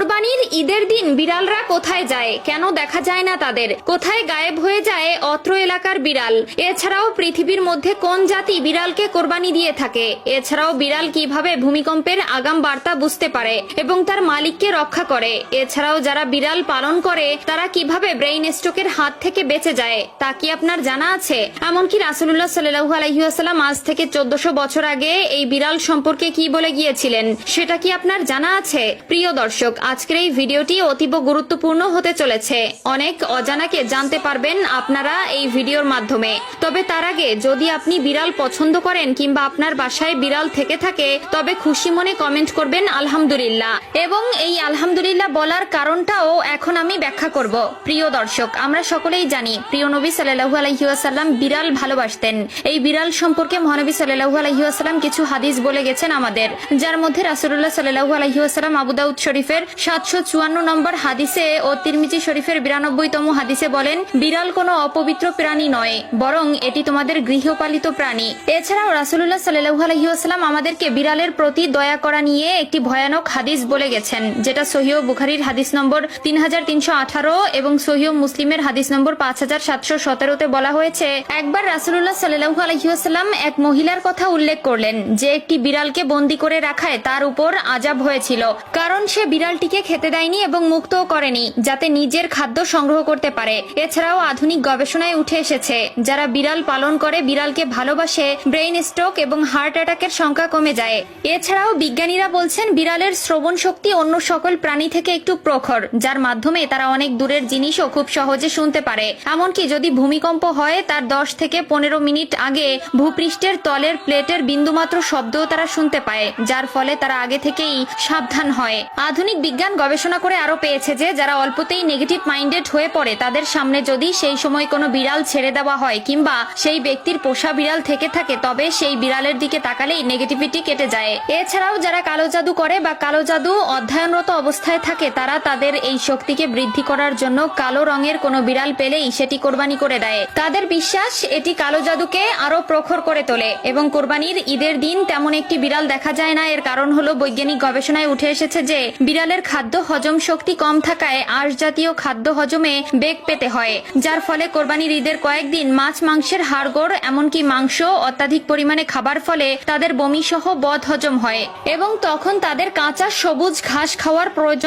কোরবানির ঈদের দিন বিড়ালরা কোথায় যায়, কেন দেখা যায় না তাদের, কোথায় গায়েব হয়ে যায় অত্র এলাকার বিড়াল? এছাড়াও পৃথিবীর মধ্যে কোন জাতি বিড়ালকে কোরবানি দিয়ে থাকে? এছাড়াও বিড়াল কিভাবে ভূমিকম্পের আগাম বার্তা বুঝতে পারে এবং তার মালিককে রক্ষা করে? এছাড়াও যারা বিড়াল পালন করে তারা কিভাবে ব্রেইন স্ট্রোকের হাত থেকে বেঁচে যায় তা কি আপনার জানা আছে? এমনকি রাসূলুল্লাহ সাল্লাল্লাহু আলাইহি ওয়াসাল্লাম আজ থেকে 1400 বছর আগে এই বিড়াল সম্পর্কে কি বলে গিয়েছিলেন সেটা কি আপনার জানা আছে? প্রিয় দর্শক, আজকের এই ভিডিওটি অতীব গুরুত্বপূর্ণ হতে চলেছে। অনেক অজানাকে জানতে পারবেন আপনারা এই ভিডিওর মাধ্যমে। তবে তার আগে যদি আপনি বিড়াল পছন্দ করেন কিংবা আপনার বাসায় বিড়াল থেকে থাকে তবে খুশি মনে কমেন্ট করবেন আলহামদুলিল্লাহ, এবং এই আলহামদুলিল্লাহ বলার কারণটাও এখন আমি ব্যাখ্যা করব। প্রিয় দর্শক, আমরা সকলেই জানি প্রিয় নবী সাল্লাল্লাহু আলাইহি ওয়াসাল্লাম বিড়াল ভালোবাসতেন। এই বিড়াল সম্পর্কে মহানবী সাল্লাল্লাহু আলাইহি ওয়াসাল্লাম কিছু হাদিস বলে গেছেন আমাদের, যার মধ্যে রাসূলুল্লাহ সাল্লাল্লাহু আলাইহি ওয়াসাল্লাম আবু দাউদ শরীফের 754 নম্বর হাদিসে ও তিরমিজি শরীফের 92তম হাদিসে বলেন, বিড়াল কোনো অপবিত্র প্রাণী নয়, বরং এটি তোমাদের গৃহপালিত প্রাণী। এছাড়াও রাসূলুল্লাহ সাল্লাল্লাহু আলাইহি ওয়াসাল্লাম আমাদেরকে বিড়ালের প্রতি দয়া করা নিয়ে একটি ভয়ানক হাদিস বলে গেছেন, যেটা সহিহ বুখারীর হাদিস নম্বর 3318 এবং সহিহ মুসলিমের হাদিস নম্বর 5717তে বলা হয়েছে, একবার রাসূলুল্লাহ সাল্লাল্লাহু আলাইহি ওয়াসাল্লাম এক মহিলার কথা উল্লেখ করলেন যে একটি বিড়ালকে বন্দী করে রাখায় তার উপর আযাব হয়েছিল, কারণ সে বিড়ালটিকে খেতে দেয়নি এবং মুক্তও করেনি যাতে নিজের খাদ্য সংগ্রহ করতে পারে। এছাড়াও আধুনিক গবেষণায় উঠে এসেছে যারা বিড়াল পালন করে বিড়ালকে ভালোবাসে ব্রেইন স্ট্রোক এবং হার্ট অ্যাটাকের সংখ্যা কমে যায়। এছাড়াও বিজ্ঞানীরা বলছেন বিড়ালের শ্রবণ শক্তি অন্য সকল প্রাণী থেকে একটু প্রখর, যার মাধ্যমে তারা অনেক দূরের জিনিসও খুব সহজে শুনতে পারে। এমনকি যদি ভূমিকম্প হয় তার 10 থেকে 15 মিনিট আগে ভূপৃষ্ঠের তলের প্লেটের বিন্দুমাত্র শব্দও তারা শুনতে পায়, যার ফলে তারা আগে থেকেই সাবধান হয়। আধুনিক বিজ্ঞান গবেষণা করে আরো পেয়েছে যে যারা অল্পতেই নেগেটিভ মাইন্ডেড হয়ে পড়ে তাদের সামনে যদি সেই সময় কোনো বিড়াল ছেড়ে দেওয়া হয় কিংবা সেই ব্যক্তির পোষা বিড়াল থেকে থাকে তবে সেই বিড়ালের দিকে তাকালেই নেগেটিভিটি কেটে যায়। এছাড়াও যারা কালো জাদু করে বা কালো জাদু অধ্যয়নরত অবস্থায় থাকে তারা তাদের এই শক্তিকে বৃদ্ধি করার জন্য কালো রঙের কোনো বিড়াল পেলেই সেটি কোরবানি করে দেয়। তাদের বিশ্বাস এটি কালো জাদুকে আরো প্রখর করে তোলে এবং কোরবানির ঈদের দিন তেমন একটি বিড়াল দেখা যায় না। এর কারণ হলো বৈজ্ঞানিক গবেষণায় উঠে এসেছে যে বিড়ালের খাদ্য হজম শক্তি কম থাকায় আঁশ জাতীয় খাদ্য হজমে বেগ পেতে হয়, যার ফলে কোরবানির ঈদের কয়েকদিন মাছ মাংসের হাড়গোড় এমনকি মাংস অত্যাধিক পরিমাণে খাবার ফলে তাদের বমি সহ বদ হজম হয় এবং তখন তাদের কাঁচা সবুজ ঘাস খাওয়ার প্রয়োজন